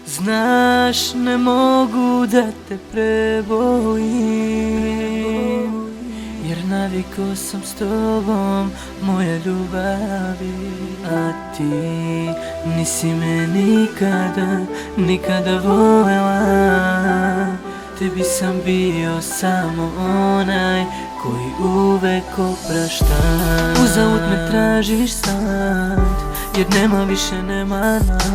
Znaš, ne mogu da te prebojim, jer navikao sam s tobom moje ljubavi. A ti nisi me nikada voljela. Tebi sam bio samo onaj koji uvek oprašta. Uzalud me tražiš sad, jer nema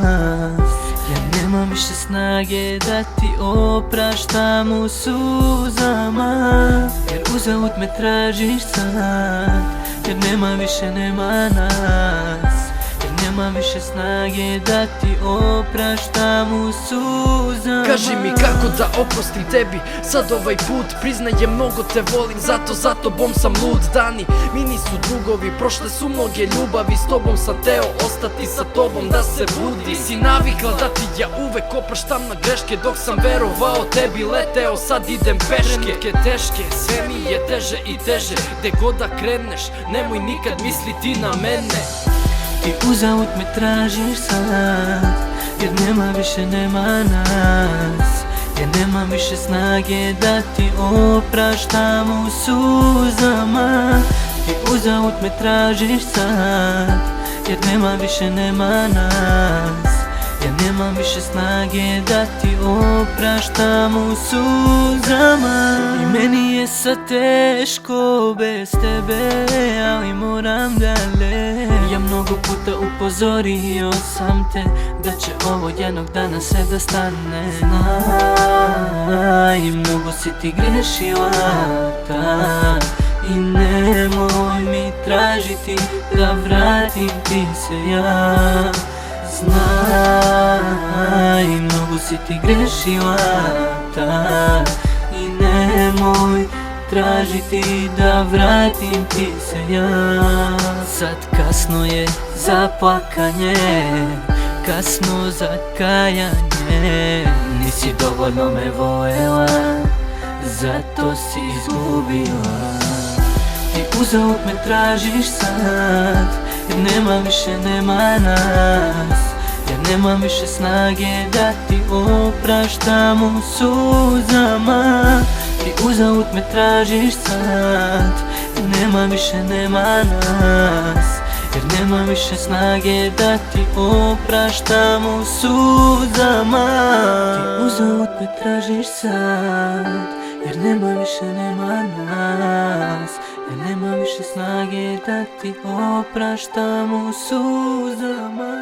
nas. Ja nemam više snage da ti opraštam u suzama. Jer uzalud me tražiš sad, jer nema nas. Jer nemam više snage da ti opraštam u suzama. Kaži mi kako da oprostim tebi sad ovaj put. Priznajem, mnogo te volim, zato za tobom sam lud. Dani mi nisu drugovi, prošle su mnoge ljubavi. S tobom sam teo ostati, sa tobom da se budi. Si navikla da ti ja uvek opraštam na greške. Dok sam verovao tebi, leteo, sad idem peške. Trenutke teške, sve mi je teže i teže. Gde god da kreneš, nemoj nikad misliti na mene. Ti uzalud me tražiš sad, jer nema nas. Ja nemam više snage da ti opraštam u suzama. Ti uzalud me tražiš sad, jer nema nas. Ja nemam više snage da ti opraštam u suzama. I meni je sad teško bez tebe, ali moram dalje. Ja mnogo puta upozorio sam te da će ovo jednog dana sve da stane. Znaj, mnogo si ti grešila tad, i nemoj mi tražiti da vratim ti se ja. Znaj, mnogo si ti grešila tad, i nemoj tražiti da vratim ti se ja. Sad kasno je za plakanje, kasno za kajanje. Nisi dovoljno me voljela, zato si izgubila. Ti uzalud me tražiš sad, jer nema nas. Jer nemam više snage da ti opraštam u suzama. Ti uzalud me tražiš sad, jer nema nas. Jer nemam više snage da ti opraštam u suzama. Ti uzalud me tražiš sad, jer nema nas. Jer nemam više snage da ti opraštam u suzama.